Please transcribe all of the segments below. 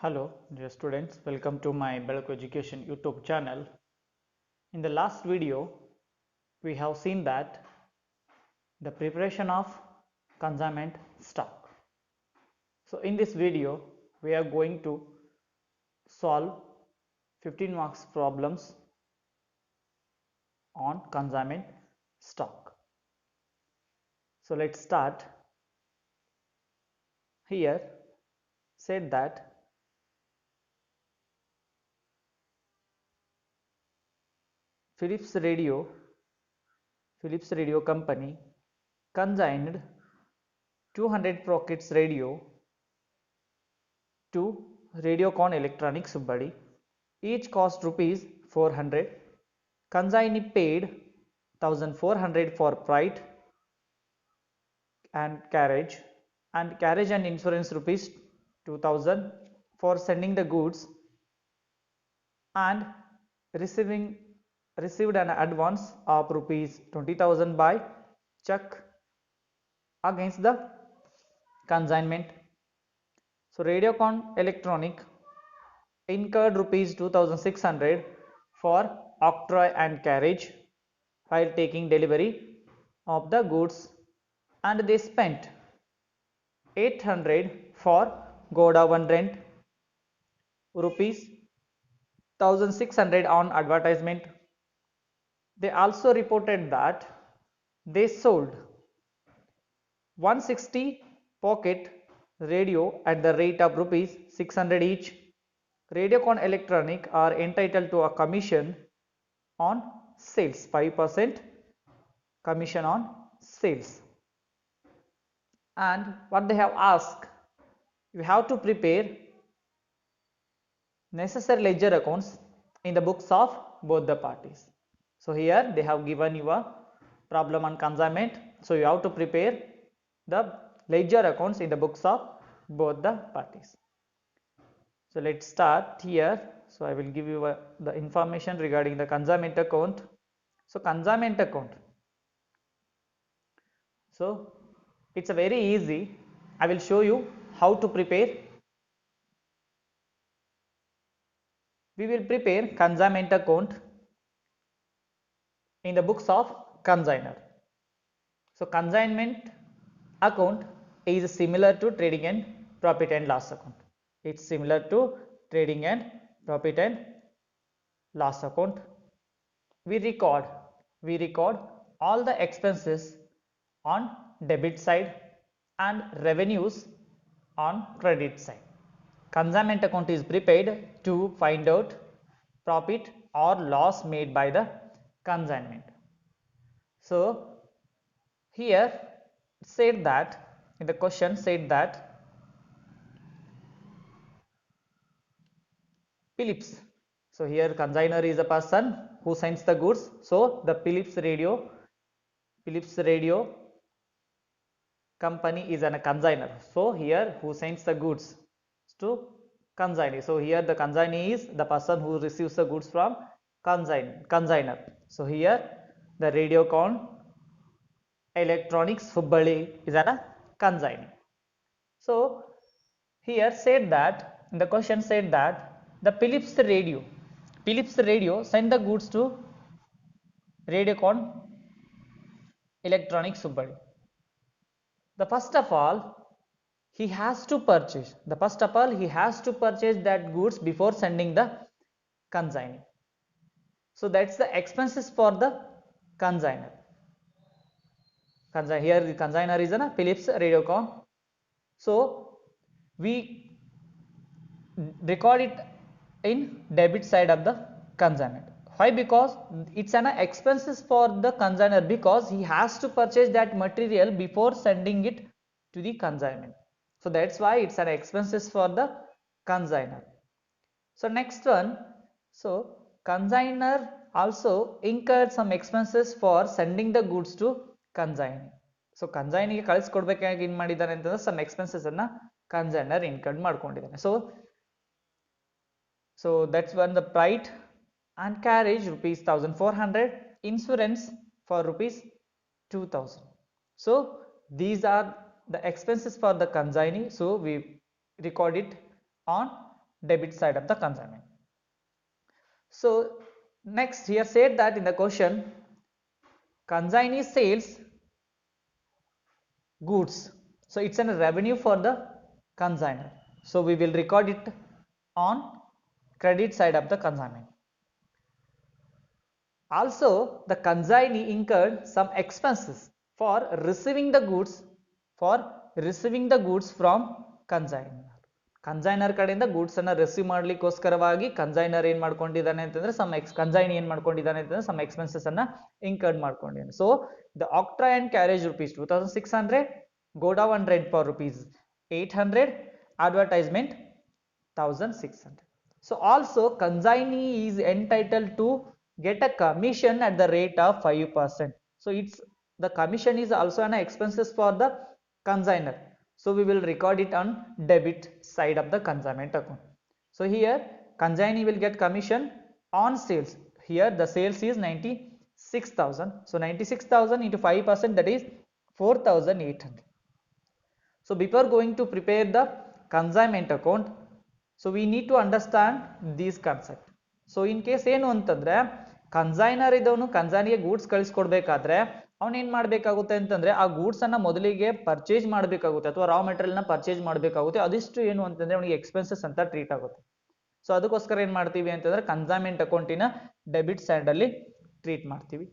Hello, dear students. Welcome to my Belko Education YouTube channel. In the last video, we have seen that the preparation of consignment stock. So, in this video, we are going to solve 15 marks problems on consignment stock. So, let's start. Here, said that Philips Radio Company consigned 200 pockets radio to Radiocon Electronics Subbadi. Each cost rupees 400. Consignee paid 1400 for freight and carriage and insurance rupees 2000 for sending the goods and received an advance of rupees 20,000 by check against the consignment. So Radiocon Electronic incurred rupees 2600 for octroi and carriage while taking delivery of the goods, and they spent 800 for godown rent, rupees 1600 on advertisement. They also reported that they sold 160 pocket radio at the rate of rupees 600 each. Radiocon Electronic are entitled to a commission on sales, 5% commission on sales. And what they have asked, you have to prepare necessary ledger accounts in the books of both the parties. So here they have given you a problem on consignment, so you have to prepare the ledger accounts in the books of both the parties. So let's start here. So I will give you the information regarding the consignment account. So consignment account, so it's a very easy. I will show you how to prepare. We will prepare consignment account in the books of consignor. So consignment account is similar to trading and profit and loss account. It's similar to trading and profit and loss account. We record all the expenses on debit side and revenues on credit side. Consignment account is prepared to find out profit or loss made by the consignment. So here said that in the question said that Philips. So here consignor is a person who sends the goods. So the Philips radio company is a consignor. So here who sends the goods to consignee. So here the consignee is the person who receives the goods from consignor. So here the Radiocon Electronics Hubbali is a consignee. So here said that in the question said that the Philips radio send the goods to Radiocon Electronics Hubbali. The first of all he has to purchase that goods before sending the consignee. So that's the expenses for the consignor. Here the consignor is a Philips Radiocon. So we record it in debit side of the consignment. Why? Because it's an expenses for the consignor, because he has to purchase that material before sending it to the consignment. So that's why it's an expenses for the consignor. So next one, so consignor also incurred some expenses for sending the goods to consignee. So consignee ಕಳಿಸಿಕೊಡಬೇಕಾಗಿ ಏನು ಮಾಡಿದ್ದಾರೆ ಅಂತಂದ್ರೆ some expenses ಅನ್ನ consignor incurred ಮಾಡ್ಕೊಂಡಿದ್ದಾನೆ. So that's when the freight and carriage rupees 1400, insurance for rupees 2000. So these are the expenses for the consignee. So we record it on debit side of the consignment. So next here said that in the question, consignee sales goods, so it's a revenue for the consignor, so we will record it on credit side of the consignment. Also the consignee incurred some expenses for receiving the goods from consignor. Consignor ಕಡೆಯಿಂದ goods ಅನ್ನ receive ಮಾಡ್ಲಿಕ್ಕೋಸ್ಕರವಾಗಿ consignor ಏನ್ ಮಾಡ್ಕೊಂಡಿದ್ದಾನೆ ಅಂತಂದ್ರೆ consignee ಏನ್ ಮಾಡ್ಕೊಂಡಿದ್ದಾನೆ ಅಂತಂದ್ರೆ some expenses ಅನ್ನ ಇನ್ಕರ್ಡ್ ಮಾಡ್ಕೊಂಡಿದ್ದಾನೆ. So the octroi and carriage rupees 2600, go down and rent for rupees 800, advertisement 1600. So also consignee is entitled to get a commission at the rate of 5%. So it's the commission is also an expenses for the consignor. So we will record it on debit side of the consignment account. So here consignee will get commission on sales. Here the sales is 96,000. So 96,000 into 5%, that is 4,800. So before going to prepare the consignment account, so we need to understand this concept. So in case ಏನು ಅಂತಂದ್ರೆ consignor ಇದವನು ಕನ್ಸೈನಿಗೆ goods ಕಳಿಸ್ಕೊಡ್ಬೇಕಾದ್ರೆ ಅವನು ಏನ್ ಮಾಡ್ಬೇಕಾಗುತ್ತೆ ಅಂತಂದ್ರೆ ಆ goods ಅನ್ನ ಮೊದಲಿಗೆ purchase ಮಾಡಬೇಕಾಗುತ್ತೆ ಅಥವಾ ರಾ ಮೆಟೀರಿಯಲ್ ನ ಪರ್ಚೇಸ್ ಮಾಡಬೇಕಾಗುತ್ತೆ. ಅದಿಷ್ಟು ಏನು ಅಂತಂದ್ರೆ ಅವನಿಗೆ ಎಕ್ಸ್ಪೆನ್ಸಸ್ ಅಂತ ಟ್ರೀಟ್ ಆಗುತ್ತೆ. ಸೊ ಅದಕ್ಕೋಸ್ಕರ ಏನ್ ಮಾಡ್ತೀವಿ ಅಂತಂದ್ರೆ ಕನ್ಸೈನ್ಮೆಂಟ್ ಅಕೌಂಟಿನ ಡೆಬಿಟ್ ಸೈಡ್ ಅಲ್ಲಿ ಟ್ರೀಟ್ ಮಾಡ್ತೀವಿ.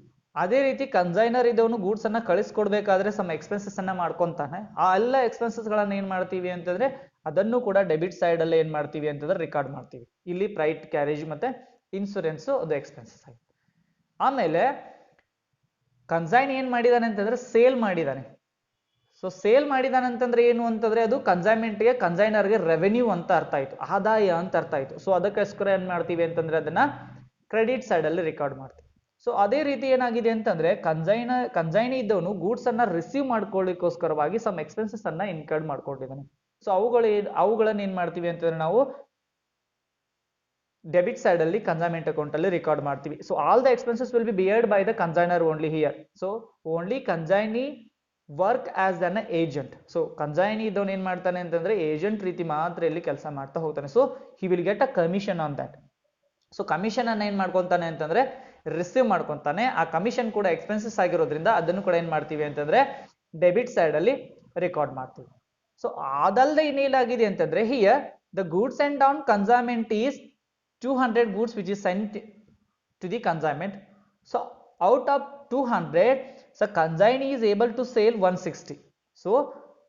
ಅದೇ ರೀತಿ ಕನ್ಸೈನರ್ ಇದವನು ಗೂಡ್ಸ್ ಅನ್ನ ಕಳಿಸ್ಕೊಡ್ಬೇಕಾದ್ರೆ ಸಮ್ ಎಕ್ಸ್ಪೆನ್ಸಸ್ ಅನ್ನ ಮಾಡ್ಕೊಂತಾನೆ. ಆ ಎಲ್ಲ ಎಕ್ಸ್ಪೆನ್ಸಸ್ ಗಳನ್ನ ಏನ್ ಮಾಡ್ತೀವಿ ಅಂತಂದ್ರೆ ಅದನ್ನು ಕೂಡ ಡೆಬಿಟ್ ಸೈಡ್ ಅಲ್ಲಿ ಏನ್ ಮಾಡ್ತೀವಿ ಅಂತಂದ್ರೆ ರೆಕಾರ್ಡ್ ಮಾಡ್ತೀವಿ. ಇಲ್ಲಿ ಫ್ರೈಟ್, ಕ್ಯಾರೇಜ್ ಮತ್ತೆ ಇನ್ಸೂರೆನ್ಸ್ ಅದು ಎಕ್ಸ್ಪೆನ್ಸಸ್ ಆಗಿದೆ. ಆಮೇಲೆ ಕನ್ಸೈನ್ ಏನ್ ಮಾಡಿದಾನೆ ಅಂತಂದ್ರೆ ಸೇಲ್ ಮಾಡಿದಾನೆ. ಸೊ ಸೇಲ್ ಮಾಡಿದಾನೆ ಅಂತಂದ್ರೆ ಏನು ಅಂತಂದ್ರೆ ಅದು ಕನ್ಸೈನ್ಮೆಂಟ್ಗೆ ಕನ್ಸೈನರ್ಗೆ ರೆವೆನ್ಯೂ ಅಂತ ಅರ್ಥ ಆಯ್ತು, ಆದಾಯ ಅಂತ ಅರ್ಥ ಆಯ್ತು. ಸೊ ಅದಕ್ಕೋಸ್ಕರ ಏನ್ ಮಾಡ್ತೀವಿ ಅಂತಂದ್ರೆ ಅದನ್ನ ಕ್ರೆಡಿಟ್ ಸೈಡ್ ಅಲ್ಲಿ ರೆಕಾರ್ಡ್ ಮಾಡ್ತೀವಿ. ಸೊ ಅದೇ ರೀತಿ ಏನಾಗಿದೆ ಅಂತಂದ್ರೆ ಕನ್ಸೈನಿ ಇದ್ದವನು ಗೂಡ್ಸ್ ಅನ್ನ ರಿಸೀವ್ ಮಾಡ್ಕೊಳ್ಳಿಕ್ಕೋಸ್ಕರವಾಗಿ ಸಮ್ ಎಕ್ಸ್ಪೆನ್ಸಸ್ ಅನ್ನ ಇನ್ಕರ್ಡ್ ಮಾಡ್ಕೊಂಡಿದ್ದಾನೆ. ಸೊ ಅವುಗಳನ್ನ ಏನ್ ಮಾಡ್ತೀವಿ ಅಂತಂದ್ರೆ ನಾವು ಡೆಬಿಟ್ ಸೈಡ್ ಅಲ್ಲಿ ಕನ್ಸೈನ್ಮೆಂಟ್ ಅಕೌಂಟ್ ಅಲ್ಲಿ ರೆಕಾರ್ಡ್ ಮಾಡ್ತೀವಿ. So all the expenses will be beared by the consignor only here. So only consignee work as an agent. So consignee ಇದವನು ಏನ್ ಮಾಡ್ತಾನೆ ಅಂತಂದ್ರೆ ಏಜೆಂಟ್ ರೀತಿ ಮಾತ್ರ ಇಲ್ಲಿ ಕೆಲಸ ಮಾಡ್ತಾ ಹೋಗ್ತಾನೆ. So he will get a commission on that. So commission ಅನ್ನ ಏನ್ ಮಾಡ್ಕೊಂತಾನೆ ಅಂತಂದ್ರೆ ರಿಸೀವ್ ಮಾಡ್ಕೊಂತಾನೆ. ಆ ಕಮಿಷನ್ ಕೂಡ ಎಕ್ಸ್ಪೆನ್ಸಸ್ ಆಗಿರೋದ್ರಿಂದ ಅದನ್ನು ಕೂಡ ಏನ್ ಮಾಡ್ತೀವಿ ಅಂತಂದ್ರೆ ಡೆಬಿಟ್ ಸೈಡ್ ಅಲ್ಲಿ ರೆಕಾರ್ಡ್ ಮಾಡ್ತೀವಿ. ಸೊ ಅದಲ್ಲದೆ ಇನ್ನೇನಾಗಿದೆ ಅಂತಂದ್ರೆ here the goods and down consignment is 200 goods which is sent to the consignment. So out of 200, so consignee is able to sell 160. So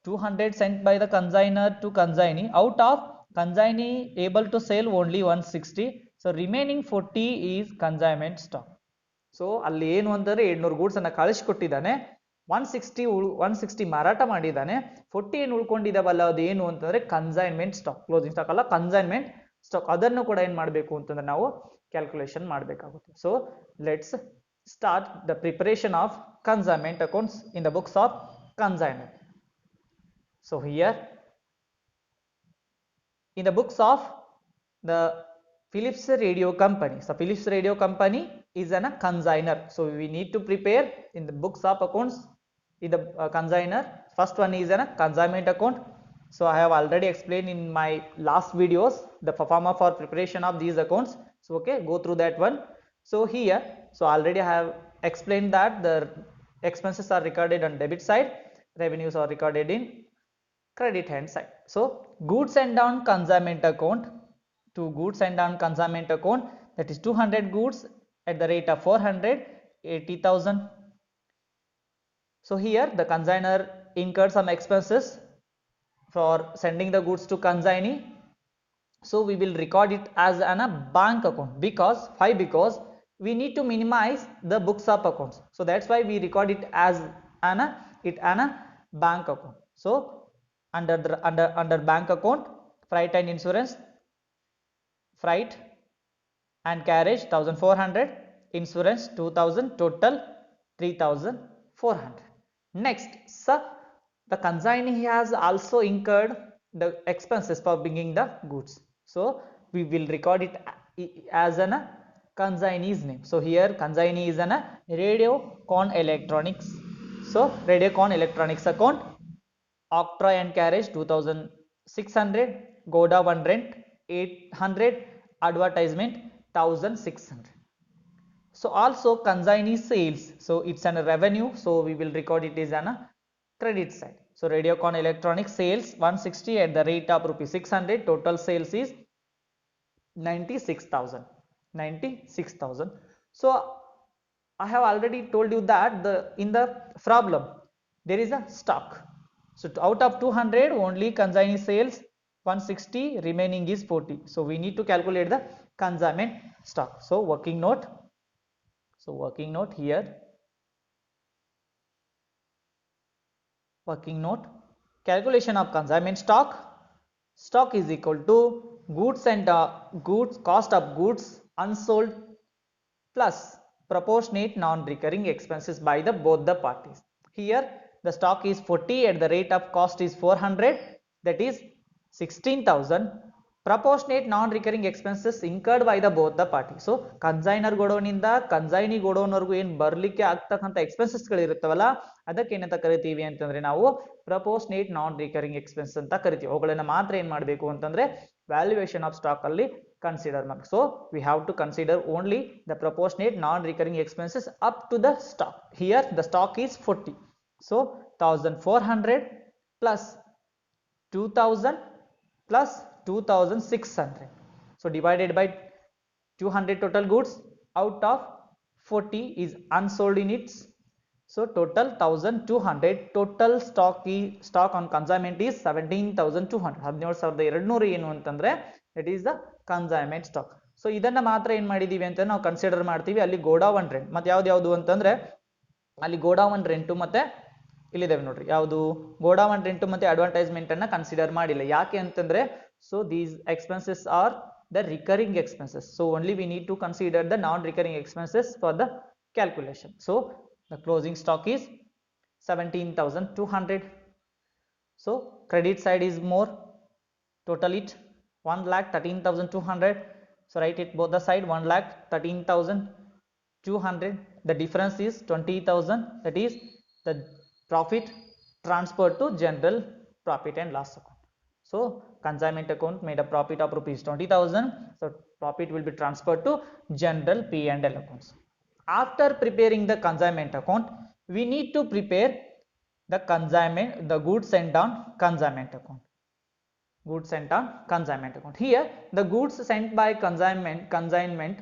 200 sent by the consignor to consignee. Out of consignee able to sell only 160. So remaining 40 is consignment stock. So ಅಲ್ಲಿ ಏನು ಅಂತಂದ್ರೆ 700 goods ಅನ್ನ ಕಳಿಸಿಕೊಟ್ಟಿದ್ದಾನೆ, 160 ಮಾರಾಟ ಮಾಡಿದ್ದಾನೆ, 40 ಏನು ಉಳ್ಕೊಂಡಿದ್ದಾವಲ್ಲ ಅದು ಏನು ಅಂತಂದ್ರೆ ಕನ್ಸೈನ್ಮೆಂಟ್ ಸ್ಟಾಕ್, ಕ್ಲೋಸಿಂಗ್ ಸ್ಟಾಕ್ ಅಲ್ಲ ಕನ್ಸೈನ್ಮೆಂಟ್ ಸ್ಟಾಕ್. ಅದನ್ನು ಕೂಡ ಏನ್ ಮಾಡಬೇಕು ಅಂತಂದ್ರೆ ನಾವು ಕ್ಯಾಲ್ಕುಲೇಷನ್ ಮಾಡಬೇಕಾಗುತ್ತೆ. So let's start the preparation of consignment accounts in the books of consignment. So here in the books of the Philips Radio Company. So Philips Radio Company is a consignor. So we need to prepare in the books of accounts in the consignor. First one is a consignment account. So I have already explained in my last videos the performer for preparation of these accounts. So okay, go through that one. So here, so already I have explained that the expenses are recorded on debit side, revenues are recorded in credit hand side. So goods and down consignment account to goods and down consignment account, that is 200 goods at the rate of 400, 80,000. So here the consignor incurred some expenses for sending the goods to consignee. So we will record it as a bank account. Because we need to minimize the books of accounts. So that's why we record it as an bank account. So under bank account, freight and insurance, freight and carriage 1400, insurance 2000, total 3400. Next, sir, the consignee has also incurred the expenses for bringing the goods. So we will record it as a consignee's name. So here consignee is a Radiocon Electronics. So Radiocon Electronics account, octroi and carriage 2600, Goda one rent 800, advertisement 1600. So also consignee sales, so it's an revenue, so we will record it as an credit side. So Radiocon Electronics sales 160 at the rate of rupees 600, total sales is 96,000. 96,000. So I have already told you that in the problem there is a stock. So out of 200 only consignee sales 160, remaining is 40. So we need to calculate the consignment stock. So working note. So working note here. Working note. Calculation of consignment stock. Stock is equal to goods and goods cost of goods unsold plus proportionate non-recurring expenses by the both the parties. Here the stock is 40 at the rate of cost is 400, that is 16,000. Proportionate non-recurring expenses incurred by the both the party. So consignor godown ಇಂದ consignee godown ವರೆಗೂ ಏನು ಬರಲಿಕ್ಕೆ ಆಗ್ತಕ್ಕಂತ expenses ಗಳು ಇರುತ್ತವಲ್ಲ ಅದಕ್ಕೆ ಏನಂತ ಕರಿತೀವಿ ಅಂತಂದ್ರೆ ನಾವು proportionate non-recurring expense ಅಂತ ಕರಿತೀವಿ. ಅವುಗಳನ್ನ ಮಾತ್ರ ಏನು ಮಾಡಬೇಕು ಅಂತಂದ್ರೆ valuation of stock ಅಲ್ಲಿ consider ಮಾಡಬೇಕು. So we have to consider only the proportionate non-recurring expenses up to the stock. Here the stock is 40. So 1400 plus 2000 plus 2600. So divided by 200 total goods, out of 40 is unsold units. So total 1200. Total stock on consignment is 17,200. 17,200 ಏನು ಅಂತಂದ್ರೆ that is the consignment stock. So ಇದನ್ನ ಮಾತ್ರ ಏನು ಮಾಡಿದೀವಿ ಅಂತ ನಾವು consider ಮಾಡ್ತೀವಿ. ಅಲ್ಲಿ ಗೋಡೌನ್ ರೆಂಟ್ ಮತ್ತೆ ಯಾವ್ದು ಅಂತಂದ್ರೆ ಅಲ್ಲಿ ಗೋಡೌನ್ ರೆಂಟ್ ಮತ್ತೆ ಇಲ್ಲಿದೆ ನೋಡ್ರಿ, ಯಾವುದು ಗೋಡೌನ್ ರೆಂಟ್ ಮತ್ತೆ ಅಡ್ವರ್ಟೈಸ್ಮೆಂಟ್ ಅನ್ನ ಕನ್ಸಿಡರ್ ಮಾಡಿಲ್ಲ. ಯಾಕೆ ಅಂತಂದ್ರೆ so these expenses are the recurring expenses, so only we need to consider the non-recurring expenses for the calculation. So the closing stock is 17,200. so credit side is more, total it 1,13,200. so write it both the side 1,13,200. the difference is 20,000, that is the profit transferred to general profit and loss account. So consignment account made a profit of rupees 20,000. So profit will be transferred to general P&L accounts. After preparing the consignment account, we need to prepare the goods sent on consignment account. Goods sent on consignment account. Here the goods sent by consignment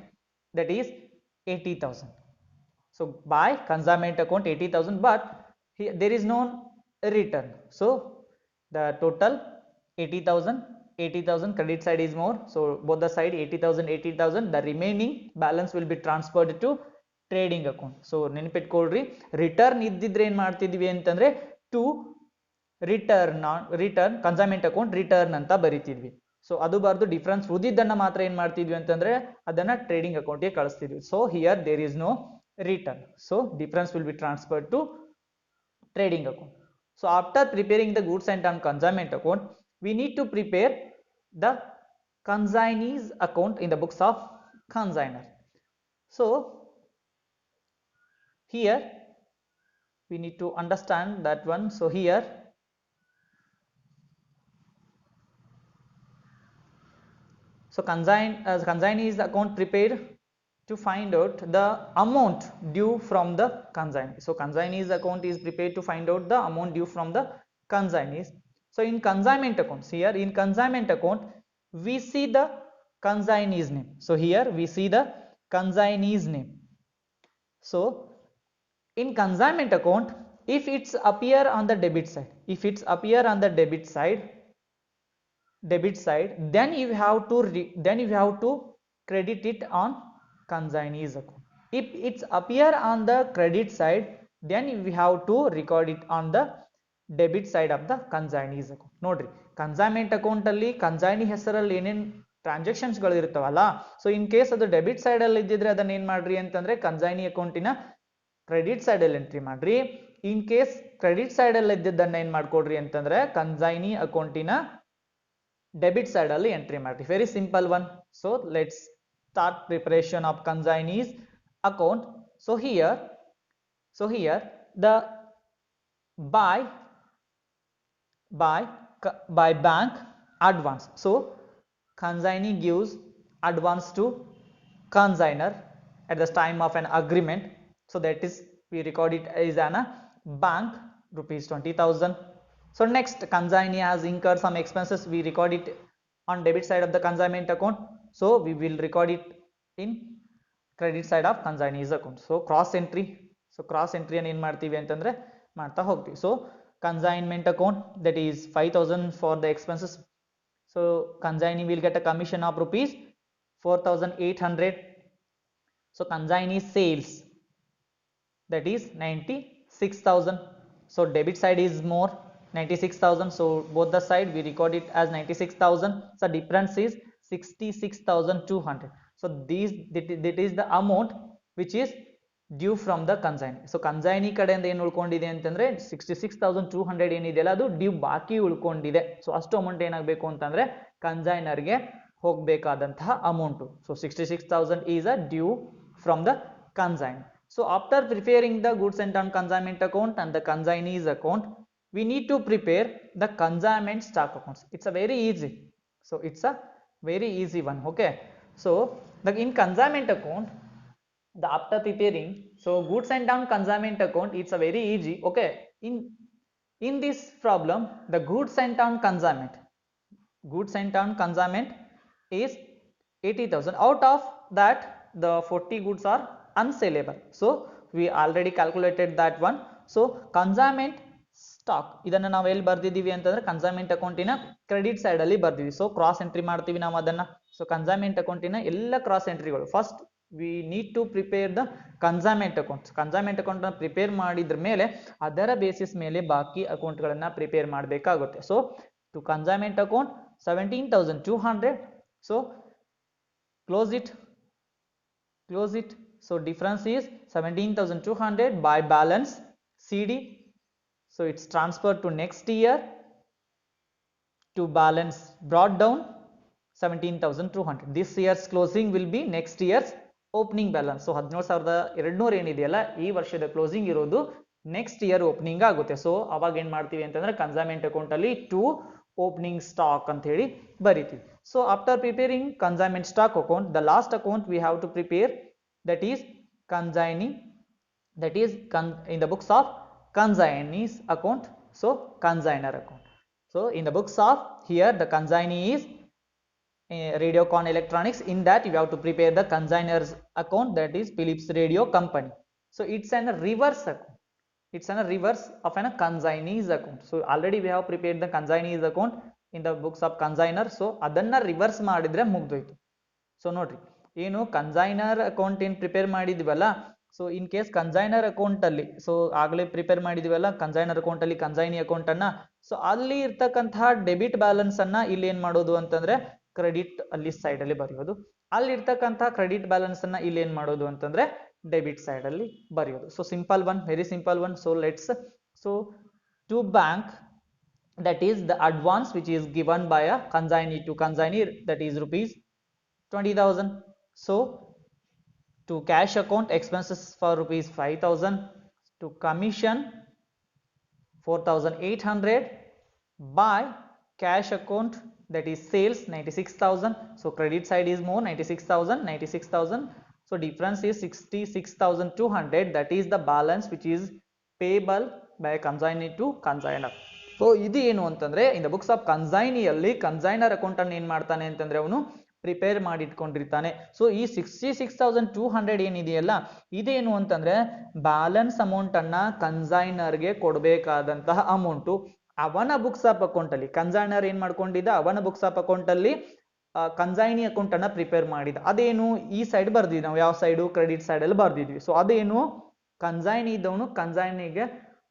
that is 80,000. So by consignment account 80,000, but here there is no return. So the total 80,000 credit side is more, so both the side 80,000. The remaining balance will be transferred to trading account. So ನೆನಪಿಟ್ಕೊಳ್ಳ್ರಿ, return ಇದ್ದಿದ್ರೆ ಏನು ಮಾಡ್ತಿದ್ವಿ ಅಂತಂದ್ರೆ to return consignment account return ಅಂತ ಬರಿತಿದ್ವಿ. So ಅದು ಬಾರ್ದು difference ಉಳಿದಿದ್ದನ್ನ ಮಾತ್ರ ಏನು ಮಾಡ್ತಿದ್ವಿ ಅಂತಂದ್ರೆ ಅದನ್ನ ಟ್ರೇಡಿಂಗ್ ಅಕೌಂಟ್ಗೆ ಕಳಿಸ್ತಿದ್ವಿ. So here there is no return, so difference will be transferred to trading account. So after preparing the goods sent on consignment account, we need to prepare the consignee's account in the books of consignor. So here we need to understand that one. So here consignee's account prepared to find out the amount due from the consignee. So consignee's account is prepared to find out the amount due from the consignees. So in consignment accounts, here in consignment account we see the consignee's name. So here we see the consignee's name. So in consignment account, if it's appear on the debit side, then you have to credit it on consignee's account. If it's appear on the credit side, then we have to record it on the debit side of the consignee's account. ನೋಡ್ರಿ, consignment account ಅಲ್ಲಿ consignee ಹೆಸರಲ್ಲಿ ಏನೇನು transactions ಗಳು ಇರ್ತಾವಲ್ಲ, so in case ಅದು debit side ಅಲ್ಲಿ ಇದ್ದಿದ್ರೆ ಅದನ್ನ ಏನ್ ಮಾಡ್ರಿ ಅಂತಂದ್ರೆ ಕನ್ಸೈನಿ ಅಕೌಂಟಿನ ಕ್ರೆಡಿಟ್ ಸೈಡ್ ಅಲ್ಲಿ ಎಂಟ್ರಿ ಮಾಡ್ರಿ. ಇನ್ ಕೇಸ್ ಕ್ರೆಡಿಟ್ ಸೈಡ್ ಅಲ್ಲಿ ಇದ್ದದನ್ನ ಏನ್ ಮಾಡ್ಕೊಡ್ರಿ ಅಂತಂದ್ರೆ ಕನ್ಸೈನಿ ಅಕೌಂಟಿನ ಡೆಬಿಟ್ ಸೈಡ್ ಅಲ್ಲಿ ಎಂಟ್ರಿ ಮಾಡ್ರಿ. Very simple one. So let's start preparation of consignee's account. So here the by bank advance. So consignee gives advance to consigner at the time of an agreement, so that is we record it as an bank rupees 20,000. So next, consignee has incurred some expenses, we record it on debit side of the consignment account, so we will record it in credit side of consignee's account. So cross entry, so cross entry ಅನ್ನು ಏನು ಮಾಡ್ತೀವಿ ಅಂತಂದ್ರೆ ಮಾಡ್ತಾ ಹೋಗ್ತೀವಿ. So consignment account, that is 5,000 for the expenses, so consignee will get a commission of rupees 4,800. So consignee sales, that is 96,000. So debit side is more 96,000, so both the side we record it as 96,000. So difference is 66,200. So that is the amount which is due from the consignee. So consignee ಕಡೆಯಿಂದ ಏನು ಉಳ್ಕೊಂಡಿದೆ ಅಂತಂದ್ರೆ 66,200 ಏನಿದೆಯಲ್ಲ ಅದು due ಬಾಕಿ ಉಳ್ಕೊಂಡಿದೆ. So ಅಷ್ಟು amount ಏನಾಗಬೇಕು ಅಂತಂದ್ರೆ ಕನ್ಸೈನರ್ಗೆ ಹೋಗಬೇಕಾದಂತಹ amount. So 66,000 is a due from the consign. So after preparing the goods and on consignment account and the consignee's account, we need to prepare the consignment stock accounts. It's a very easy, so it's a very easy one. Okay, so the in consignment account, the after preparing, so goods and on consignment account, it's a very easy. Okay, in this problem, the goods and on consignment is 80,000. Out of that, the 40 goods are unsellable, so we already calculated that one. So consignment stock ಇದನ್ನ ನಾವು ಎಲ್ಲಿ ಬರ್ದಿದ್ದೀವಿ ಅಂತಂದ್ರೆ consignment ಅಕೌಂಟಿನ credit side ಅಲ್ಲಿ ಬರ್ದಿವಿ. So cross entry ಮಾಡ್ತೀವಿ ನಾವು ಅದನ್ನ. So consignment ಅಕೌಂಟಿನ ಎಲ್ಲ ಕ್ರಾಸ್ ಎಂಟ್ರಿಗಳು, first we need to prepare the consignment account. Consignment account prepare ಮಾಡಿದ್ರ ಮೇಲೆ ಅದರ ಬೇಸಿಸ್ ಮೇಲೆ ಬಾಕಿ ಅಕೌಂಟ್ ಗಳನ್ನ ಪ್ರಿಪೇರ್ ಮಾಡಬೇಕಾಗುತ್ತೆ. So to consignment account 17,200. So close it. So difference is 17,200 by balance CD. So it's transferred to next year to balance brought down 17,200. This year's closing will be next year's opening balance. So 17,200 ಏನಿದೆಯಲ್ಲ ಈ ವರ್ಷದ closing ಇರೋದು next year opening ಆಗುತ್ತೆ. So ಅವಾಗ ಏನ್ ಮಾಡ್ತೀವಿ ಅಂತಂದ್ರೆ consignment account ಅಲ್ಲಿ ಟು ಓಪನಿಂಗ್ ಸ್ಟಾಕ್ ಅಂತ ಹೇಳಿ ಬರೀತೀವಿ. So after preparing consignment stock account, the last account we have to prepare, that is consignee, that is in the books of consignees account. So consigner account. So in the books of here the consignee is Radiocon Electronics. In that you have to prepare the consigner's account, that is Philips Radio Company. So it's an reverse account. It's an reverse of an consignee's account. So already we have prepared the consignee's account in the books of consigner. So adanna reverse ಮಾಡಿದ್ರೆ ಮುಗ್ದೋಯ್ತು. So ನೋಡ್ರಿ, ಏನು consignor account ಏನು prepare ಮಾಡಿದ್ವಲ್ಲ, so in case consignor account ಅಲ್ಲಿ, so ಆಗಲೇ prepare ಮಾಡಿದ್ವಲ್ಲ consignor account ಅಲ್ಲಿ consignee account ಅನ್ನ, ಸೊ ಅಲ್ಲಿ ಇರ್ತಕ್ಕಂತಹ ಡೆಬಿಟ್ ಬ್ಯಾಲೆನ್ಸ್ ಅನ್ನ ಇಲ್ಲಿ ಏನ್ ಮಾಡೋದು ಅಂತಂದ್ರೆ ಕ್ರೆಡಿಟ್ ಅಲ್ಲಿ ಸೈಡ್ ಅಲ್ಲಿ ಬರೆಯೋದು, ಅಲ್ಲಿ ಇರ್ತಕ್ಕಂತಹ ಕ್ರೆಡಿಟ್ ಬ್ಯಾಲೆನ್ಸ್ ಅನ್ನ ಇಲ್ಲಿ ಏನ್ ಮಾಡೋದು ಅಂತಂದ್ರೆ ಡೆಬಿಟ್ ಸೈಡ್ ಅಲ್ಲಿ ಬರೆಯೋದು. So simple one, very simple one. So let's, so to bank, that is the advance which is given by a consignee to consignee, that is rupees 20,000. So to cash account, expenses for rupees 5,000. To commission 4,800. By cash account, that is sales 96,000. So credit side is more 96,000. So difference is 66,200. That is the balance which is payable by consignee to consigner. So ಇದು ಏನು ಅಂತಂದ್ರೆ in the books of ಕನ್ಸೈನಿಯಲ್ಲಿ consignor account ಅನ್ನು ಏನ್ ಮಾಡ್ತಾನೆ ಅಂತಂದ್ರೆ ಅವನು prepare ಮಾಡಿ ಇಟ್ಕೊಂಡಿರ್ತಾನೆ. ಸೊ ಈ 66,200 ಏನಿದೆಯಲ್ಲ ಇದೇನು ಅಂತಂದ್ರೆ ಬ್ಯಾಲೆನ್ಸ್ ಅಮೌಂಟ್ ಅನ್ನ ಕನ್ಸೈನರ್ಗೆ ಕೊಡಬೇಕಾದಂತಹ ಅಮೌಂಟು. ಅವನ ಬುಕ್ಸ್ ಆಫ್ ಅಕೌಂಟ್ ಅಲ್ಲಿ ಕನ್ಸೈನರ್ ಏನ್ ಮಾಡ್ಕೊಂಡಿದ್ದ, ಅವನ ಬುಕ್ಸ್ ಆಫ್ ಅಕೌಂಟ್ ಅಲ್ಲಿ ಕನ್ಸೈನಿ ಅಕೌಂಟ್ ಅನ್ನ ಪ್ರಿಪೇರ್ ಮಾಡಿದ. ಅದೇನು ಈ ಸೈಡ್ ಬರ್ದಿದ್ವಿ ನಾವು, ಯಾವ ಸೈಡು ಕ್ರೆಡಿಟ್ ಸೈಡ್ ಅಲ್ಲಿ ಬರ್ದಿದ್ವಿ. ಸೊ ಅದೇನು ಕನ್ಸೈನಿ ಇದ್ದವನು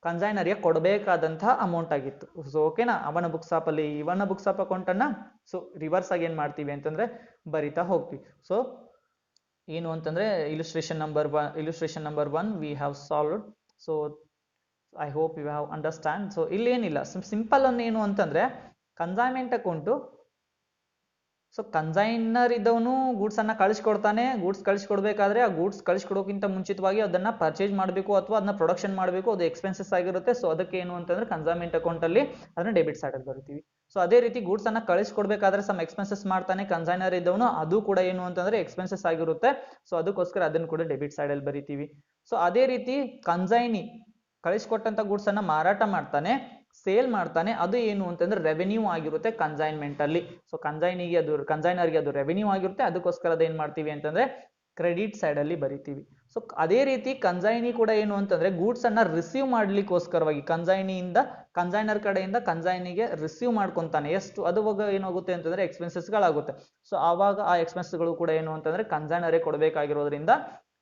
ಕನ್ಸೈನರ್ಗೆ ಕೊಡಬೇಕಾದಂತಹ ಅಮೌಂಟ್ ಆಗಿತ್ತು. ಸೊ ಓಕೆನಾ, ಅವನ ಬುಕ್ಸ್ ಆಫ್ ಅಲ್ಲಿ ಇವನ ಬುಕ್ಸ್ ಆಫ್ ಅಕೌಂಟ್ ಅನ್ನ ಸೊ ರಿವರ್ಸ್ ಆಗಿ ಏನ್ ಮಾಡ್ತೀವಿ ಅಂತಂದ್ರೆ ಬರಿತಾ ಹೋಗ್ತೀವಿ. ಸೊ ಏನು ಅಂತಂದ್ರೆ illustration number 1 we have solved. So I hope you have understand. So ಇಲ್ಲಿ ಏನಿಲ್ಲ, ಸಿಂಪಲ್ ಅನ್ನು ಏನು ಅಂತಂದ್ರೆ ಕನ್ಸೈನ್ಮೆಂಟ್ ಅಕೌಂಟು ಸೊ ಕನ್ಸೈನರ್ ಇದ್ದವನು ಗೂಡ್ಸ್ ಅನ್ನ ಕಳಿಸ್ಕೊಡ್ತಾನೆ, ಗೂಡ್ಸ್ ಕಳಿಸ್ಕೊಡ್ಬೇಕಾದ್ರೆ ಆ ಗೂಡ್ಸ್ ಕಳಿಸ್ಕೊಡೋಕ್ಕಿಂತ ಮುಂಚಿತವಾಗಿ ಅದನ್ನ ಪರ್ಚೇಸ್ ಮಾಡಬೇಕು ಅಥವಾ ಅದನ್ನ ಪ್ರೊಡಕ್ಷನ್ ಮಾಡಬೇಕು, ಅದು ಎಕ್ಸ್ಪೆನ್ಸಸ್ ಆಗಿರುತ್ತೆ. ಸೊ ಅದಕ್ಕೆ ಏನು ಅಂತಂದ್ರೆ ಕನ್ಸೈನ್ಮೆಂಟ್ ಅಕೌಂಟ್ ಅಲ್ಲಿ ಅದನ್ನ ಡೆಬಿಟ್ ಸೈಡ್ ಅಲ್ಲಿ ಬರಿತೀವಿ. ಸೊ ಅದೇ ರೀತಿ ಗೂಡ್ಸ್ ಅನ್ನ ಕಳಿಸ್ಕೊಡ್ಬೇಕಾದ್ರೆ ಸಮ್ ಎಕ್ಸ್ಪೆನ್ಸಸ್ ಮಾಡ್ತಾನೆ ಕನ್ಸೈನರ್ ಇದ್ದವನು, ಅದು ಕೂಡ ಏನು ಅಂತಂದ್ರೆ ಎಕ್ಸ್ಪೆನ್ಸಸ್ ಆಗಿರುತ್ತೆ. ಸೊ ಅದಕ್ಕೋಸ್ಕರ ಅದನ್ನು ಕೂಡ ಡೆಬಿಟ್ ಸೈಡ್ ಅಲ್ಲಿ ಬರಿತೀವಿ. ಸೊ ಅದೇ ರೀತಿ ಕನ್ಸೈನಿ ಕಳಿಸ್ಕೊಟ್ಟಂತ ಗೂಡ್ಸ್ ಅನ್ನ ಮಾರಾಟ ಮಾಡ್ತಾನೆ, ಸೇಲ್ ಮಾಡ್ತಾನೆ, ಅದು ಏನು ಅಂತಂದ್ರೆ ರೆವೆನ್ಯೂ ಆಗಿರುತ್ತೆ ಕನ್ಸೈನ್ಮೆಂಟ್ ಅಲ್ಲಿ. ಸೊ ಕನ್ಸೈನರ್ಗೆ ಅದು ರೆವೆನ್ಯೂ ಆಗಿರುತ್ತೆ, ಅದಕ್ಕೋಸ್ಕರ ಅದೇನ್ ಮಾಡ್ತೀವಿ ಅಂತಂದ್ರೆ ಕ್ರೆಡಿಟ್ ಸೈಡ್ ಅಲ್ಲಿ ಬರಿತೀವಿ. ಸೊ ಅದೇ ರೀತಿ ಕನ್ಸೈನಿ ಕೂಡ ಏನು ಅಂತಂದ್ರೆ ಗೂಡ್ಸ್ ಅನ್ನ ರಿಸೀವ್ ಮಾಡ್ಲಿಕ್ಕೋಸ್ಕರವಾಗಿ ಕನ್ಸೈನರ್ ಕಡೆಯಿಂದ ಕನ್ಸೈನಿಗೆ ರಿಸೀವ್ ಮಾಡ್ಕೊಂತಾನೆ, ಎಷ್ಟು ಅದುವಾಗ ಏನಾಗುತ್ತೆ ಅಂತಂದ್ರೆ ಎಕ್ಸ್ಪೆನ್ಸಸ್ ಗಳಾಗುತ್ತೆ. ಸೊ ಆವಾಗ ಆ ಎಕ್ಸ್ಪೆನ್ಸಸ್ ಗಳು ಕೂಡ ಏನು ಅಂತಂದ್ರೆ ಕನ್ಸೈನರೇ ಕೊಡಬೇಕಾಗಿರೋದ್ರಿಂದ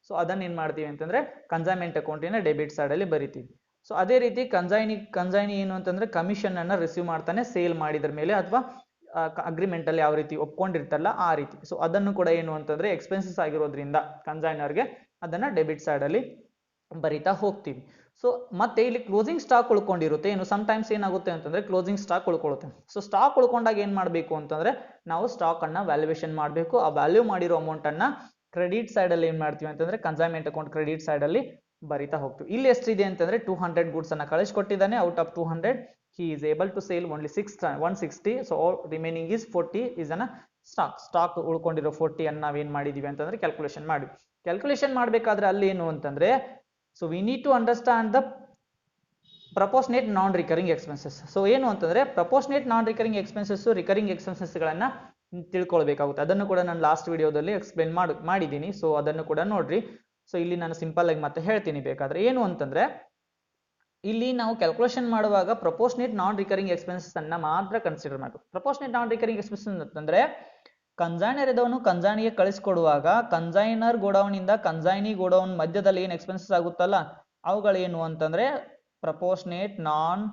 ಸೊ ಅದನ್ನ ಏನ್ ಮಾಡ್ತೀವಿ ಅಂತಂದ್ರೆ ಕನ್ಸೈನ್ಮೆಂಟ್ ಅಕೌಂಟಿನ ಡೆಬಿಟ್ ಸೈಡ್ ಅಲ್ಲಿ ಬರಿತೀವಿ. ಸೊ ಅದೇ ರೀತಿ ಕನ್ಸೈನಿ ಏನು ಅಂತಂದ್ರೆ ಕಮಿಷನ್ ಅನ್ನ ರಿಸೀವ್ ಮಾಡ್ತಾನೆ ಸೇಲ್ ಮಾಡಿದ್ರ ಮೇಲೆ, ಅಥವಾ ಅಗ್ರಿಮೆಂಟ್ ಅಲ್ಲಿ ಯಾವ ರೀತಿ ಒಪ್ಕೊಂಡಿರ್ತಲ್ಲ ಆ ರೀತಿ. ಸೊ ಅದನ್ನು ಕೂಡ ಏನು ಅಂತಂದ್ರೆ ಎಕ್ಸ್ಪೆನ್ಸಸ್ ಆಗಿರೋದ್ರಿಂದ ಕನ್ಸೈನರ್ಗೆ ಅದನ್ನ ಡೆಬಿಟ್ ಸೈಡ್ ಅಲ್ಲಿ ಬರಿತಾ ಹೋಗ್ತೀವಿ. ಸೊ ಮತ್ತೆ ಇಲ್ಲಿ ಕ್ಲೋಸಿಂಗ್ ಸ್ಟಾಕ್ ಉಳ್ಕೊಂಡಿರುತ್ತೆ. ಏನು ಸಮ್ಟೈಮ್ಸ್ ಏನಾಗುತ್ತೆ ಅಂತಂದ್ರೆ ಕ್ಲೋಸಿಂಗ್ ಸ್ಟಾಕ್ ಉಳ್ಕೊಳ್ಳುತ್ತೆ. ಸೊ ಸ್ಟಾಕ್ ಉಳ್ಕೊಂಡಾಗ ಏನ್ ಮಾಡ್ಬೇಕು ಅಂತಂದ್ರೆ ನಾವು ಸ್ಟಾಕ್ ಅನ್ನ ವ್ಯಾಲ್ಯೂಯೇಷನ್ ಮಾಡಬೇಕು. ಆ ವ್ಯಾಲ್ಯೂ ಮಾಡಿರೋ ಅಮೌಂಟ್ ಅನ್ನ ಕ್ರೆಡಿಟ್ ಸೈಡ್ ಅಲ್ಲಿ ಏನ್ ಮಾಡ್ತೀವಿ ಅಂತಂದ್ರೆ ಕನ್ಸೈನ್ಮೆಂಟ್ ಅಕೌಂಟ್ ಕ್ರೆಡಿಟ್ ಸೈಡ್ ಅಲ್ಲಿ ಬರಿತಾ ಹೋಗ್ತೀವಿ. ಇಲ್ಲಿ ಎಷ್ಟಿದೆ ಅಂತಂದ್ರೆ 200 ಗೂಡ್ಸ್ ಅನ್ನ ಕಳಿಸ್ಕೊಟ್ಟಿದ್ದಾನೆ. Out of 200 he is able to sell only 160. So remaining is 40 is an stock ಉಳ್ಕೊಂಡಿರೋ 40 ಅನ್ನ ನಾವೇನ್ ಮಾಡಿದೀವಿ ಅಂತಂದ್ರೆ ಕ್ಯಾಲ್ಕುಲೇಷನ್ ಮಾಡ್ಬೇಕಾದ್ರೆ ಅಲ್ಲಿ ಏನು ಅಂತಂದ್ರೆ so we need to understand the proportionate non recurring expenses. So ಏನು ಅಂತಂದ್ರೆ proportionate non recurring expenses recurring ಎಕ್ಸ್ಪೆನ್ಸಸ್ ಗಳನ್ನ ತಿಳ್ಕೊಳ್ಬೇಕಾಗುತ್ತೆ. ಅದನ್ನು ಕೂಡ ನಾನು ಲಾಸ್ಟ್ ವಿಡಿಯೋದಲ್ಲಿ ಎಕ್ಸ್ಪ್ಲೇನ್ ಮಾಡಿದ್ದೀನಿ. ಸೊ ಅದನ್ನು ಕೂಡ ನೋಡ್ರಿ. ಸೊ ಇಲ್ಲಿ ನಾನು ಸಿಂಪಲ್ ಆಗಿ ಮತ್ತೆ ಹೇಳ್ತೀನಿ ಬೇಕಾದ್ರೆ. ಏನು ಅಂತಂದ್ರೆ ಇಲ್ಲಿ ನಾವು ಕ್ಯಾಲ್ಕುಲೇಷನ್ ಮಾಡುವಾಗ ಪ್ರಪೋರ್ಷನೇಟ್ ನಾನ್ ರಿಕರಿಂಗ್ ಎಕ್ಸ್ಪೆನ್ಸಸ್ ಅನ್ನ ಮಾತ್ರ ಕನ್ಸಿಡರ್ ಮಾಡಬೇಕು. ಪ್ರಪೋರ್ಷನೇಟ್ ನಾನ್ ರಿಕರಿಂಗ್ ಎಕ್ಸ್ಪೆನ್ಸಸ್ ಅಂತಂದ್ರೆ ಕನ್ಸೈನರ್ ಇದ್ದವನು ಕನ್ಸೈನಿಗೆ ಕಳಿಸ್ಕೊಡುವಾಗ ಕನ್ಸೈನರ್ ಗೋಡೌನ್ ಇಂದ ಕನ್ಸೈನಿ ಗೋಡೌನ್ ಮಧ್ಯದಲ್ಲಿ ಏನ್ ಎಕ್ಸ್ಪೆನ್ಸಸ್ ಆಗುತ್ತಲ್ಲ ಅವುಗಳೇನು ಅಂತಂದ್ರೆ ಪ್ರಪೋರ್ಷನೇಟ್ ನಾನ್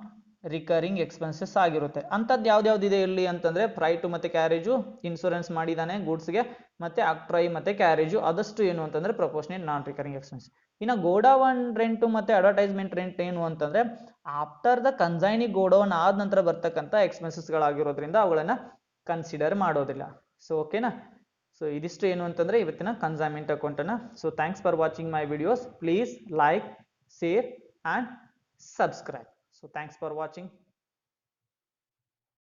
ರಿಕರಿಂಗ್ ಎಕ್ಸ್ಪೆನ್ಸಸ್ ಆಗಿರುತ್ತೆ. ಅಂತದ್ದು ಯಾವ್ದಾವ್ದಿದೆ ಇಲ್ಲಿ ಅಂತಂದ್ರೆ ಫ್ರೈಟು ಮತ್ತೆ ಕ್ಯಾರೇಜು, ಇನ್ಶೂರೆನ್ಸ್ ಮಾಡಿದಾನೆ ಗೂಡ್ಸ್ಗೆ, ಮತ್ತೆ ಅಕ್ಟ್ರೈ ಮತ್ತೆ ಕ್ಯಾರೇಜು, ಅದಷ್ಟು ಏನು ಅಂತಂದ್ರೆ ಪ್ರಪೋರ್ಷನೇಟ್ ನಾನ್ ರಿಕರಿಂಗ್ ಎಕ್ಸ್ಪೆನ್ಸ್. ಇನ್ನು ಗೋಡೌನ್ ರೆಂಟು ಮತ್ತೆ ಅಡ್ವರ್ಟೈಸ್ಮೆಂಟ್ ರೆಂಟ್ ಏನು ಅಂತಂದ್ರೆ ಆಫ್ಟರ್ ದ ಕನ್ಸೈನಿ ಗೋಡೌನ್ ಆದ ನಂತರ ಬರ್ತಕ್ಕಂಥ ಎಕ್ಸ್ಪೆನ್ಸಸ್ ಗಳಾಗಿರೋದ್ರಿಂದ ಅವುಗಳನ್ನ ಕನ್ಸಿಡರ್ ಮಾಡೋದಿಲ್ಲ. ಸೊ ಓಕೆನಾ. ಸೊ ಇದಿಷ್ಟು ಏನು ಅಂತಂದ್ರೆ ಇವತ್ತಿನ ಕನ್ಸೈನ್ಮೆಂಟ್ ಅಕೌಂಟ್ ಅನ್ನ. So thanks for watching my videos. Please like, share and subscribe. So thanks for watching.